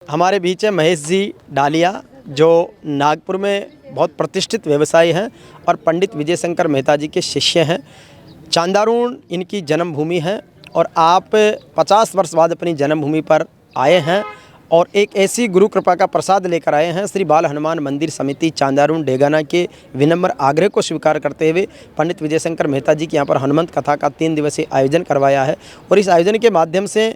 हमारे बीच है महेश जी डालिया, जो नागपुर में बहुत प्रतिष्ठित व्यवसायी हैं और पंडित विजय शंकर मेहता जी के शिष्य हैं। चांदारुण इनकी जन्मभूमि है और आप 50 वर्ष बाद अपनी जन्मभूमि पर आए हैं और एक ऐसी गुरु कृपा का प्रसाद लेकर आए हैं। श्री बाल हनुमान मंदिर समिति चांदारुण डेगाना के विनम्र आग्रह को स्वीकार करते हुए पंडित विजय शंकर मेहता जी के यहाँ पर हनुमंत कथा का 3 दिवसीय आयोजन करवाया है और इस आयोजन के माध्यम से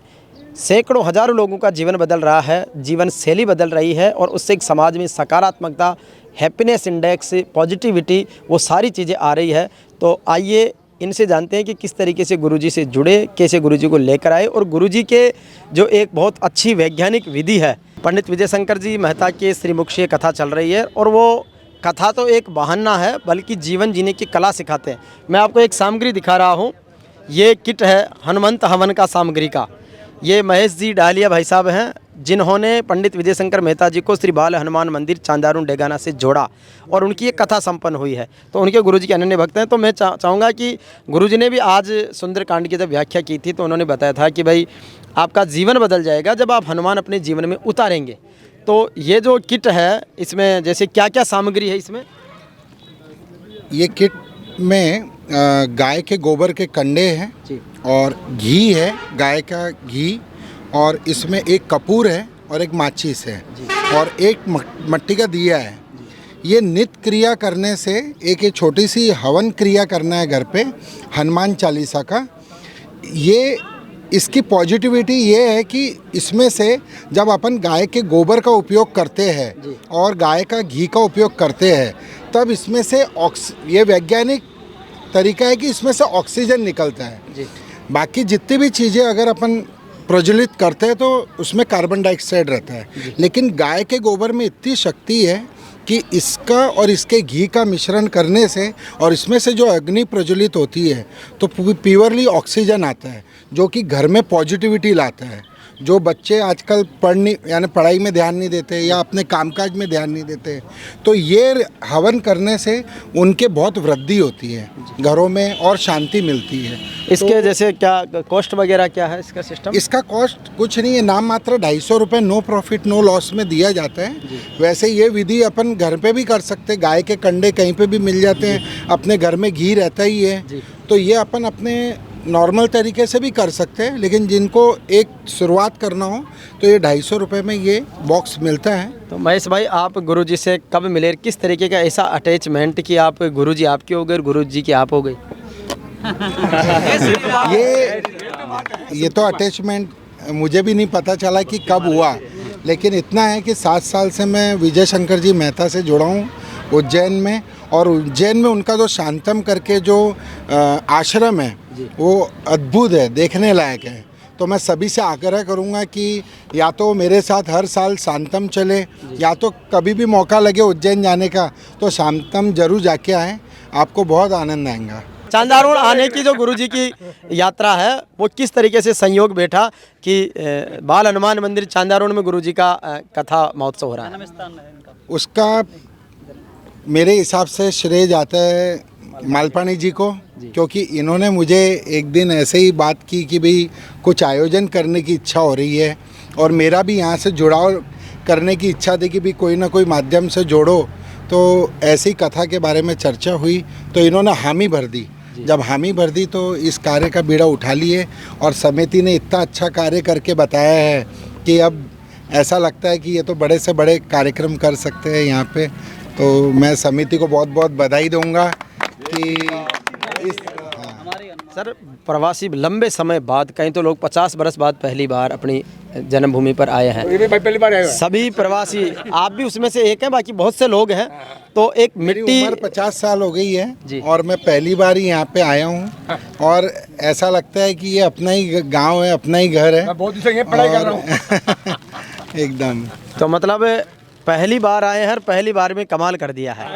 सैकड़ों हजारों लोगों का जीवन बदल रहा है, जीवन शैली बदल रही है और उससे एक समाज में सकारात्मकता, हैप्पीनेस इंडेक्स, पॉजिटिविटी, वो सारी चीज़ें आ रही है। तो आइए इनसे जानते हैं कि किस तरीके से गुरुजी से जुड़े, कैसे गुरुजी को लेकर आए और गुरुजी के जो एक बहुत अच्छी वैज्ञानिक विधि है। पंडित विजय शंकर जी मेहता के श्रीमुख से कथा चल रही है और वो कथा तो एक बहाना है बल्कि जीवन जीने की कला सिखाते हैं। मैं आपको एक सामग्री दिखा रहा हूँ, ये किट है हनुमंत हवन का सामग्री का। ये महेश जी डालिया भाई साहब हैं जिन्होंने पंडित विजय शंकर मेहता जी को श्री बाल हनुमान मंदिर चांदारुण डेगाना से जोड़ा और उनकी एक कथा संपन्न हुई है। तो उनके गुरुजी के अनन्य भक्त हैं। तो मैं चाहूँगा कि गुरुजी ने भी आज सुंदरकांड की जब व्याख्या की थी तो उन्होंने बताया था कि भाई आपका जीवन बदल जाएगा जब आप हनुमान अपने जीवन में उतारेंगे। तो ये जो किट है इसमें जैसे क्या क्या सामग्री है इसमें? ये किट में गाय के गोबर के कंडे हैं और घी है, गाय का घी, और इसमें एक कपूर है और एक माचिस है और एक मट्टी का दिया है। ये नित्य क्रिया करने से एक छोटी सी हवन क्रिया करना है घर पे हनुमान चालीसा का। ये इसकी पॉजिटिविटी ये है कि इसमें से जब अपन गाय के गोबर का उपयोग करते हैं और गाय का घी का उपयोग करते हैं तब इसमें से ये वैज्ञानिक तरीका है कि इसमें से ऑक्सीजन निकलता है। बाकी जितनी भी चीज़ें अगर अपन प्रज्वलित करते हैं तो उसमें कार्बन डाइऑक्साइड रहता है, लेकिन गाय के गोबर में इतनी शक्ति है कि इसका और इसके घी का मिश्रण करने से और इसमें से जो अग्नि प्रज्वलित होती है तो प्योरली ऑक्सीजन आता है जो कि घर में पॉजिटिविटी लाता है। जो बच्चे आजकल पढ़ाई में ध्यान नहीं देते या अपने कामकाज में ध्यान नहीं देते, तो ये हवन करने से उनके बहुत वृद्धि होती है घरों में और शांति मिलती है। इसके जैसे क्या कॉस्ट वगैरह क्या है इसका सिस्टम? इसका कॉस्ट कुछ नहीं है, नाम मात्र 250 रुपये, नो प्रॉफिट नो लॉस में दिया जाता है। वैसे ये विधि अपन घर पे भी कर सकते, गाय के कंडे कहीं पे भी मिल जाते हैं, अपने घर में घी रहता ही है, तो ये अपन अपने नॉर्मल तरीके से भी कर सकते हैं। लेकिन जिनको एक शुरुआत करना हो तो ये 250 रुपये में ये बॉक्स मिलता है। तो महेश भाई आप गुरुजी से कब मिले, किस तरीके का ऐसा अटैचमेंट कि आप गुरुजी आपके हो गए और गुरुजी की आप हो गई? ये तो अटैचमेंट मुझे भी नहीं पता चला कि कब हुआ, लेकिन इतना है कि 7 साल से मैं विजय शंकर जी मेहता से जुड़ा हूँ उज्जैन में, और उज्जैन में उनका जो शांतम करके जो आश्रम है वो अद्भुत है, देखने लायक है। तो मैं सभी से आग्रह करूँगा कि या तो मेरे साथ हर साल शांतम चले या तो कभी भी मौका लगे उज्जैन जाने का तो शांतम जरूर जाके आएँ, आपको बहुत आनंद आएगा। चांदारुण आने की जो गुरुजी की यात्रा है वो किस तरीके से संयोग बैठा कि बाल हनुमान मंदिर चांदारुण में गुरुजी का कथा महोत्सव हो रहा है? उसका मेरे हिसाब से श्रेय जाता है मालपानी जी को, क्योंकि इन्होंने मुझे एक दिन ऐसे ही बात की कि भाई कुछ आयोजन करने की इच्छा हो रही है और मेरा भी यहाँ से जुड़ाव करने की इच्छा थी कि भाई कोई ना कोई माध्यम से जोड़ो। तो ऐसी कथा के बारे में चर्चा हुई तो इन्होंने हामी भर दी। जब हामी भर दी तो इस कार्य का बीड़ा उठा लिए और समिति ने इतना अच्छा कार्य करके बताया है कि अब ऐसा लगता है कि ये तो बड़े से बड़े कार्यक्रम कर सकते हैं यहाँ पे। तो मैं समिति को बहुत बहुत बधाई दूंगा कि सर प्रवासी लंबे समय बाद, कहीं तो लोग 50 बरस बाद पहली बार अपनी जन्मभूमि पर आए हैं। पहली बार आए सभी प्रवासी, आप भी उसमें से एक हैं, बाकी बहुत से लोग हैं। तो एक मिट्टी उम्र 50 साल हो गई है और मैं पहली बार ही यहाँ पे आया हूँ और ऐसा लगता है कि ये अपना ही गांव है, अपना ही घर है। मैं बहुत दिन से यहाँ पढ़ाई कर रहा हूँ एकदम। तो मतलब पहली बार आए हैं और पहली बार में कमाल कर दिया है।